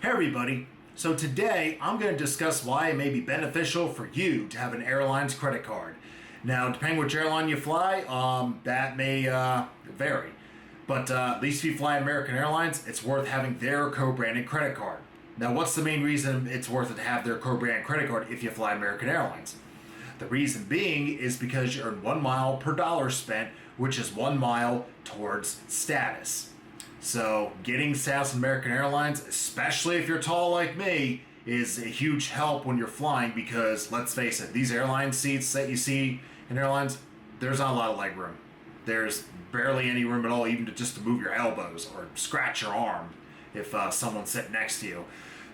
Hey everybody, so today I'm going to discuss why it may be beneficial for you to have an airline's credit card. Now, depending which airline you fly, that may vary. But at least if you fly American Airlines, it's worth having their co-branded credit card. Now, what's the main reason it's worth it to have their co-branded credit card if you fly American Airlines? The reason being is because you earn 1 mile per dollar spent, which is 1 mile towards status. So getting status on American Airlines, especially if you're tall like me, is a huge help when you're flying because, let's face it, these airline seats that you see in airlines, there's not a lot of leg room. There's barely any room at all, even to move your elbows or scratch your arm if someone's sitting next to you.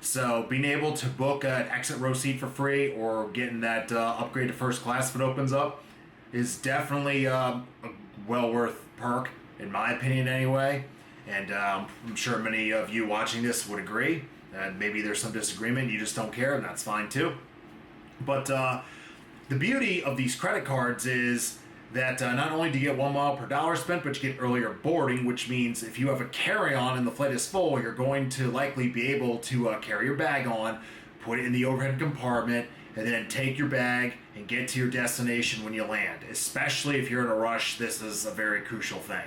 So being able to book an exit row seat for free or getting that upgrade to first class if it opens up is definitely a well worth perk, in my opinion anyway. And I'm sure many of you watching this would agree. And maybe there's some disagreement, you just don't care, and that's fine too. But the beauty of these credit cards is that not only do you get 1 mile per dollar spent, but you get earlier boarding, which means if you have a carry-on and the flight is full, you're going to likely be able to carry your bag on, put it in the overhead compartment, and then take your bag and get to your destination when you land. Especially if you're in a rush, this is a very crucial thing.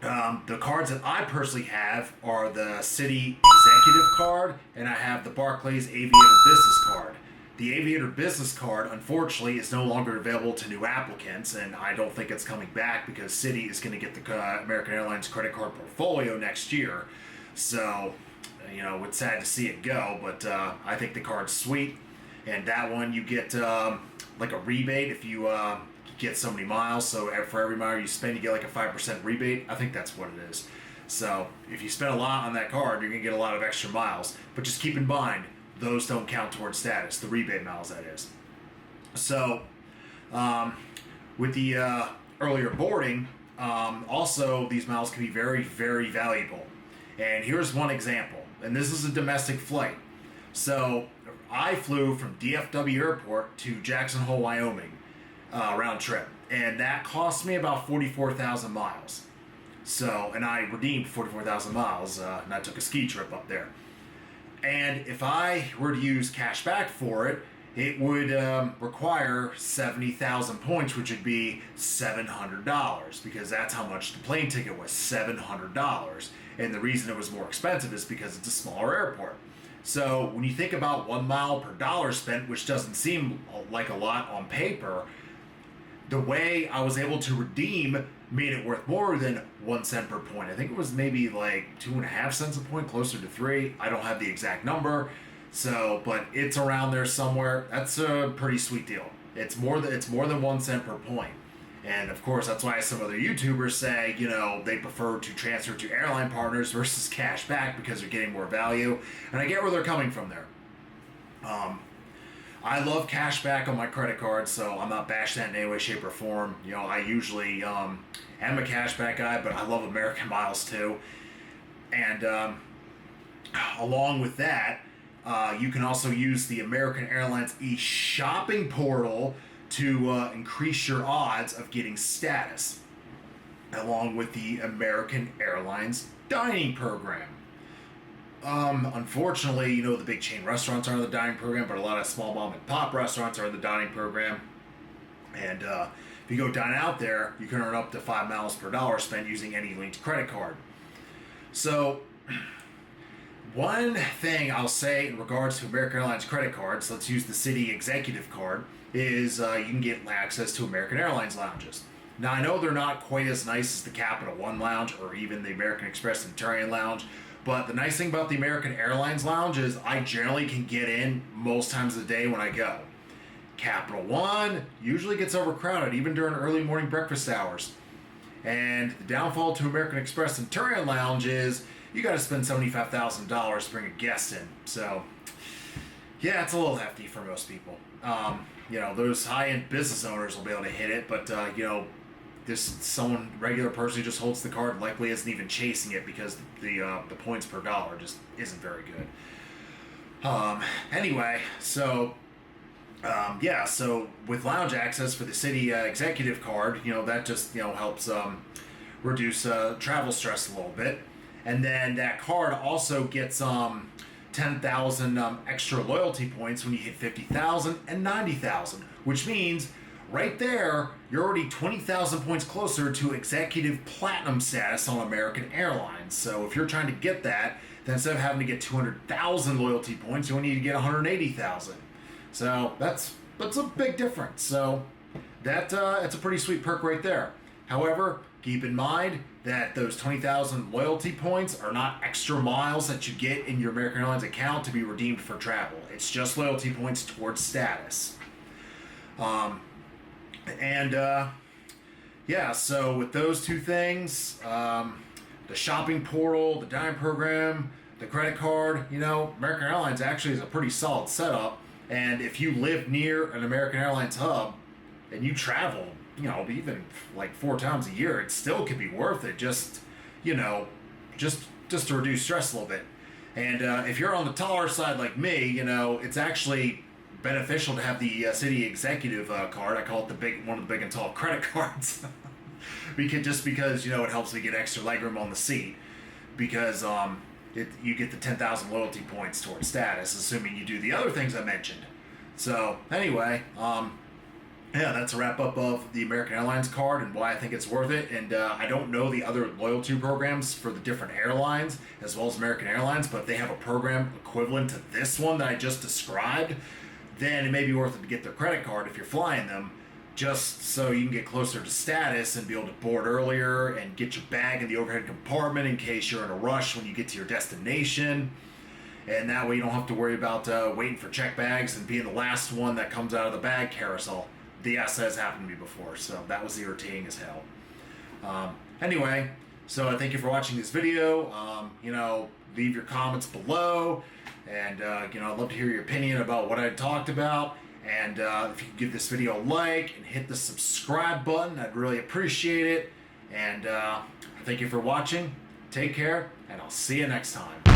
The cards that I personally have are the Citi Executive Card, and I have the Barclays Aviator Business Card. The Aviator Business Card, unfortunately, is no longer available to new applicants, and I don't think it's coming back because Citi is going to get the American Airlines credit card portfolio next year. So, it's sad to see it go, but I think the card's sweet. And that one, you get like a rebate if you get so many miles. So for every mile you spend, you get like a 5% rebate. I think that's what it is. So if you spend a lot on that card, you're going to get a lot of extra miles. But just keep in mind, those don't count towards status, the rebate miles, that is. So with the earlier boarding, also these miles can be very, very valuable. And here's one example. And this is a domestic flight. So I flew from DFW Airport to Jackson Hole, Wyoming. Round trip, and that cost me about 44,000 miles. So, and I redeemed 44,000 miles, and I took a ski trip up there. And if I were to use cash back for it, it would require 70,000 points, which would be $700, because that's how much the plane ticket was, $700. And the reason it was more expensive is because it's a smaller airport. So when you think about 1 mile per dollar spent, which doesn't seem like a lot on paper, the way I was able to redeem made it worth more than 1 cent per point. I think it was maybe like 2.5 cents a point, closer to 3. I don't have the exact number, but it's around there somewhere. That's a pretty sweet deal. It's more than 1 cent per point. And of course, that's why some other YouTubers say, they prefer to transfer to airline partners versus cash back because they're getting more value. And I get where they're coming from there. I love cash back on my credit card, so I'm not bashing that in any way, shape, or form. I usually am a cash back guy, but I love American Miles too. And along with that, you can also use the American Airlines e-shopping portal to increase your odds of getting status, along with the American Airlines dining program. Unfortunately, the big chain restaurants are in the dining program, but a lot of small mom and pop restaurants are in the dining program. And if you go dine out there, you can earn up to 5 miles per dollar spent using any linked credit card. So, one thing I'll say in regards to American Airlines credit cards, let's use the Citi Executive Card, is you can get access to American Airlines lounges. Now, I know they're not quite as nice as the Capital One Lounge or even the American Express Centurion Lounge, but the nice thing about the American Airlines Lounge is I generally can get in most times of the day when I go. Capital One usually gets overcrowded, even during early morning breakfast hours. And the downfall to American Express Centurion Lounge is you got to spend $75,000 to bring a guest in. So, yeah, it's a little hefty for most people. Those high-end business owners will be able to hit it, but, regular person who just holds the card likely isn't even chasing it because the points per dollar just isn't very good. Anyway, so with lounge access for the Citi Executive Card, that just helps reduce travel stress a little bit. And then that card also gets 10,000 extra loyalty points when you hit 50,000 and 90,000, which means right there you're already 20,000 points closer to executive platinum status on American Airlines. So if you're trying to get that, then instead of having to get 200,000 loyalty points, you only need to get 180,000. So that's a big difference. So it's a pretty sweet perk right there. However, keep in mind that those 20,000 loyalty points are not extra miles that you get in your American Airlines account to be redeemed for travel. It's just loyalty points towards status. So with those two things, the shopping portal, the dine program, the credit card, American Airlines actually is a pretty solid setup. And if you live near an American Airlines hub and you travel, even like 4 times a year, it still could be worth it. Just to reduce stress a little bit. And if you're on the taller side like me, it's actually beneficial to have the city executive card. I call it one of the big and tall credit cards, because it helps me get extra legroom on the seat. Because you get the 10,000 loyalty points towards status, assuming you do the other things I mentioned. So anyway, that's a wrap up of the American Airlines card and why I think it's worth it. And I don't know the other loyalty programs for the different airlines as well as American Airlines, but if they have a program equivalent to this one that I just described, then it may be worth it to get their credit card if you're flying them, just so you can get closer to status and be able to board earlier and get your bag in the overhead compartment in case you're in a rush when you get to your destination. And that way you don't have to worry about waiting for check bags and being the last one that comes out of the bag carousel. Yes, has happened to me before, so that was irritating as hell. Anyway, so I thank you for watching this video. Leave your comments below, and I'd love to hear your opinion about what I talked about. And if you could give this video a like and hit the subscribe button, I'd really appreciate it. And thank you for watching. Take care, and I'll see you next time.